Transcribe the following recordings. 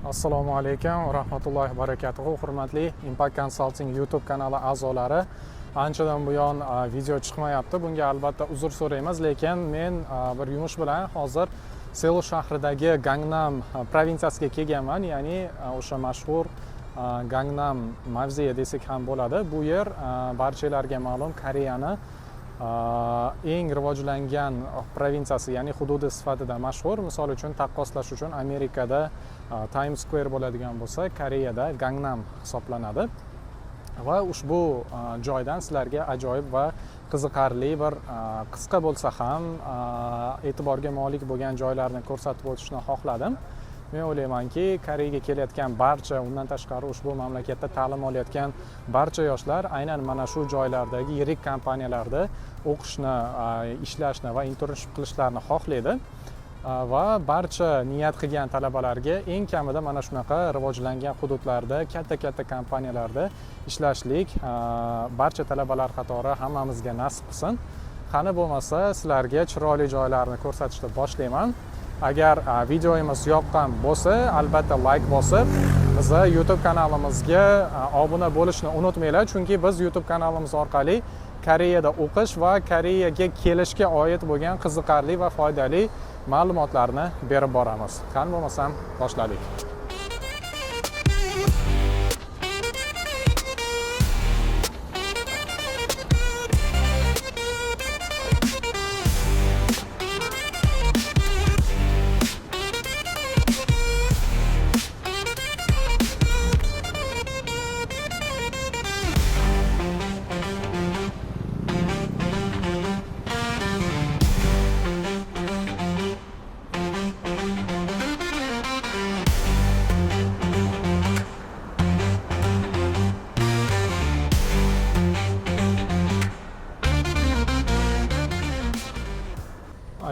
Assalomu alaykum va rahmatullohi va barakatuh. Hurmatli Impact Consulting YouTube kanali a'zolari, anchadan buyon video chiqmayapti. Bunga albatta uzr so'raymiz, lekin men bir yumush bilan hozir Seul shahridagi Gangnam provinsiyasiga kelganman, ya'ni o'sha mashhur Gangnam mavze desak ham bo'ladi. Bu yer barchalarga ma'lum Koreyani eng rivojlangan provinsiyasi, ya'ni hududi sifatida mashhur. Misol uchun taqqoslash uchun Amerikada Times Square bo'ladigan bo'lsa, Koreyada Gangnam hisoblanadi. Va ushbu joydan sizlarga ajoyib va qiziqarli bir qisqa bo'lsa ham e'tiborga molik bo'lgan joylarni ko'rsatib o'tishni xohladim. Men o'ylaymanki, Koreyaga kelayotgan barcha, undan tashqari ushbu mamlakatda ta'lim olayotgan barcha yoshlar aynan mana shu joylardagi yirik kompaniyalarda o'qishni, ishlashni va internship qilishlarini xohlaydi. Va barcha niyat qilgan talabalarga eng kamida mana shunaqa rivojlangan hududlarda, katta kompaniyalarda ishlashlik barcha talabalar qatori hammamizga nasib qilsin. Qani bo'lmasa, sizlarga chiroyli joylarni ko'rsatishni boshlayman. Agar videomiz yoqqan bo'lsa, albatta like bosib, bizni YouTube kanalimizga obuna bo'lishni unutmanglar, chunki biz YouTube kanalimiz orqali Koreyada o'qish va Koreyaga kelishga oid bo'lgan qiziqarli va foydali ma'lumotlarni berib boramiz. Qani bo'lmasam, boshladik.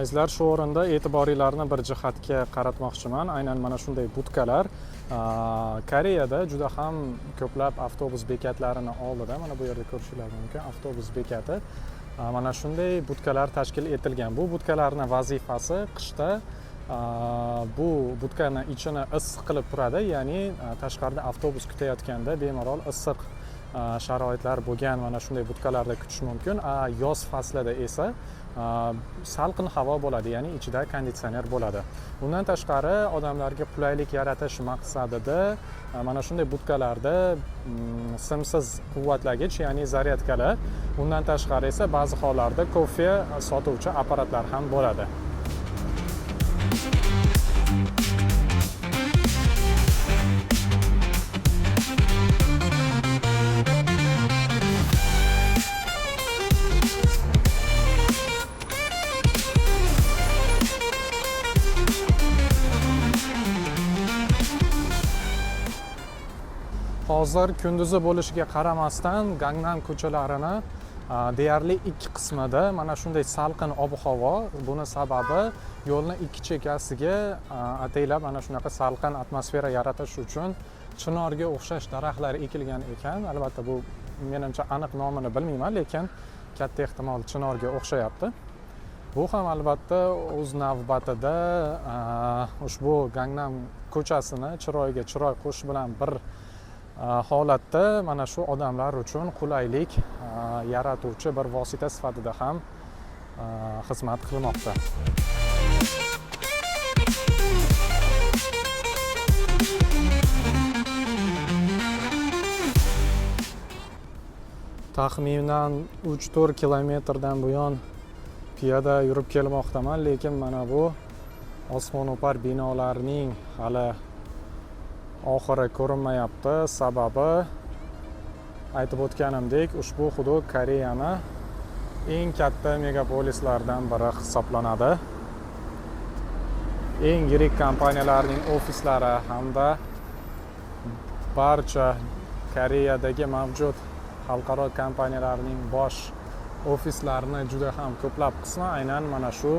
Azizlar, shu o'rinda e'tiboringlarni bir jihatga qaratmoqchiman. Aynan mana shunday budkalar Koreyada juda ham ko'plab avtobus bekatlarini oldida, mana bu yerda ko'rishingiz mumkin, avtobus bekati. Mana shunday budkalar tashkil etilgan. Bu budkalarning vazifasi qishda bu budkani ichini issiq qilib turadi, ya'ni tashqarida avtobus kutayotganda bemalol issiq sharoitlar bo'lgan mana shunday budkalarda kutish mumkin. Yoz faslida esa salqin havo bo'ladi, ya'ni ichida konditsioner bo'ladi. Undan tashqari odamlarga qulaylik yaratish maqsadida mana shunday budkalarda simsiz quvvatlagich, ya'ni zaryadkalar, undan tashqari esa ba'zi hollarda kofe sotuvchi apparatlar ham bo'ladi. Hozir kunduzi bo'lishiga qaramasdan Gangnam ko'chalarini deyarli ikki qismida mana shunday salqin ob-havo. Buni sababi yo'lni ikki chekkasiga ataylab mana shunaqa salqin atmosfera yaratish uchun chinorga o'xshash daraxtlar ekilgan ekan. Albatta bu menimcha aniq nomini bilmayman, lekin katta ehtimol chinorga o'xshayapti. Bu ham albatta o'z navbatida ushbu Gangnam ko'chasini chiroyga chiroy qo'shish bilan bir holatda mana shu odamlar uchun qulaylik yaratuvchi bir vosita sifatida ham xizmat qilmoqda. Taxminan 3-4 kilometrdan buyon piyoda yurib kelmoqdaman, lekin mana bu osmono'par binolarning hali oxiri ko'rinmayapti. Sababi aytib o'tganimdek, ushbu hudud Koreyani eng katta megapolislardan biri hisoblanadi. Eng yirik kompaniyalarning ofislari hamda barcha Koreyadagi mavjud xalqaro kompaniyalarning bosh ofislarini juda ham ko'plab qismi aynan mana shu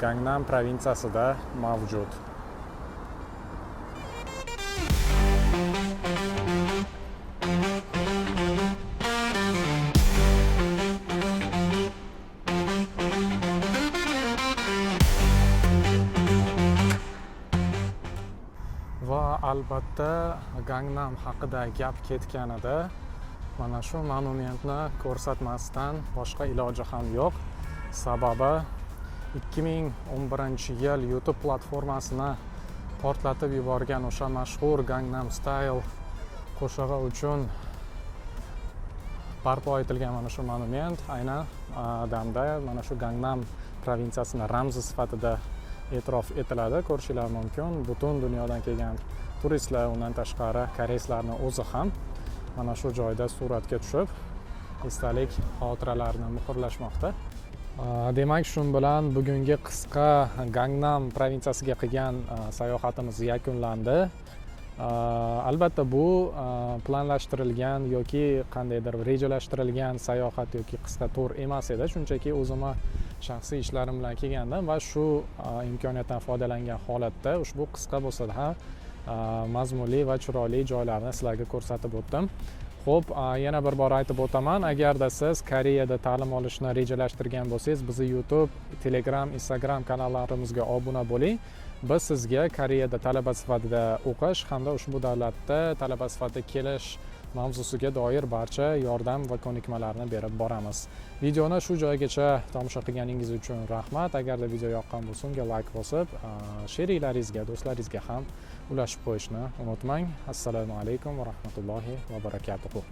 Gangnam provinsiyasida mavjud. va albatta Gangnam haqida gap ketganida mana shu monumentni ko'rsatmasdan boshqa iloji ham yo'q. Sababi 2011-yil YouTube platformasini portlatib yuborgan o'sha mashhur Gangnam Style qo'shig'i uchun barpo etilgan mana shu monument aynan damda mana shu Gangnam provinsiyasini ramzi sifatida e'tirof etiladi. Ko'rishingiz mumkin. Butun dunyodan kelgan turistlar, undan tashqari koreyslarning o'zi ham mana shu joyda suratga tushib, esdalik xotiralarni muhrlashmoqda. Demak, shu bilan bugungi qisqa Gangnam provinsiyasiga qilgan sayohatimiz yakunlandi. Albatta bu planlashtirilgan yoki qandaydir rejalashtirilgan sayohat yoki qisqa tur emas edi. Shunchaki o'zimni shaxsiy ishlarim bilan kelgandim va shu imkoniyatdan foydalangan holatda ushbu qisqa bo'lsa-da ham mazmunli va chiroyli joylarni sizlarga ko'rsatib o'tdim. Xo'p, yana bir bor aytib o'taman, agarda siz Koreyada ta'lim olishni rejalashtirgan bo'lsangiz, bizni YouTube, Telegram, Instagram kanallarimizga obuna bo'ling. Biz sizga Koreyada talaba sifatida o'qish hamda ushbu davlatda talaba sifatida kelish mavzusiga doir barcha yordam va ko'nikmalarni berib boramiz. Videoni shu joygacha tomosha qilganingiz uchun rahmat. Agarda video yoqqan bo'lsa, unga like bosib, sheriklaringizga, do'stlaringizga ham ulashib qo'yishni unutmang. Assalomu alaykum va rahmatullohi va barakatuh.